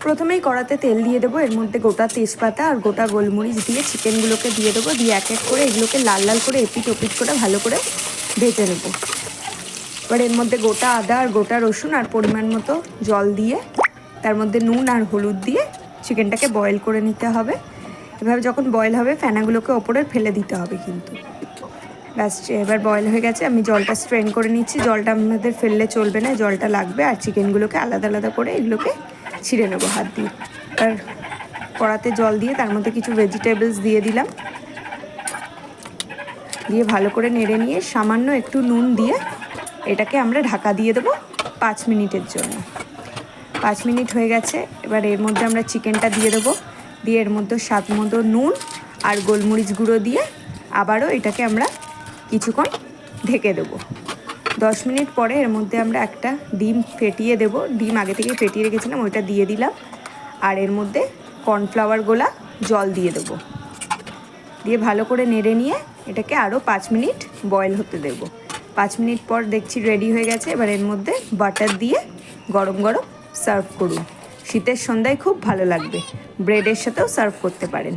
প্রথমেই কড়াতে তেল দিয়ে দেবো, এর মধ্যে গোটা তেজপাতা আর গোটা গোলমরিচ দিয়ে চিকেনগুলোকে দিয়ে দেবো, দিয়ে এক এক করে এগুলোকে লাল লাল করে এপিট ওপিট করে ভালো করে ভেজে নেবো। এবার এর মধ্যে গোটা আদা আর গোটা রসুন আর পরিমাণ মতো জল দিয়ে তার মধ্যে নুন আর হলুদ দিয়ে চিকেনটাকে বয়েল করে নিতে হবে। এভাবে যখন বয়েল হবে ফেনাগুলোকে ওপরে ফেলে দিতে হবে কিন্তু। ব্যাস, এবার বয়েল হয়ে গেছে, আমি জলটা স্ট্রেন করে নিচ্ছি। জলটা আমাদের ফেললে চলবে না, জলটা লাগবে। আর চিকেনগুলোকে আলাদা আলাদা করে এগুলোকে ছিঁড়ে নেবো হাত দিয়ে। আর কড়াতে জল দিয়ে তার মধ্যে কিছু ভেজিটেবলস দিয়ে দিলাম, দিয়ে ভালো করে নেড়ে নিয়ে সামান্য একটু নুন দিয়ে এটাকে আমরা ঢাকা দিয়ে দেবো 5 মিনিটের জন্য। 5 মিনিট হয়ে গেছে, এবার এর মধ্যে আমরা চিকেনটা দিয়ে দেবো, দিয়ে এর মধ্যে স্বাদ মতো নুন আর গোলমরিচ গুঁড়ো দিয়ে আবারও এটাকে আমরা কিছুক্ষণ ঢেকে দেবো। 10 মিনিট পরে এর মধ্যে আমরা একটা ডিম ফেটিয়ে দেবো, ডিম আগে থেকেই ফেটিয়ে রেখেছিলাম, ওইটা দিয়ে দিলাম। আর এর মধ্যে কর্নফ্লাওয়ার গোলা জল দিয়ে দেবো, দিয়ে ভালো করে নেড়ে নিয়ে এটাকে আরও 5 মিনিট বয়েল হতে দেবো। 5 মিনিট পর দেখছি রেডি হয়ে গেছে। এবার এর মধ্যে বাটার দিয়ে গরম গরম সার্ভ করুন। শীতের সন্ধ্যায় খুব ভালো লাগবে, ব্রেডের সাথেও সার্ভ করতে পারেন।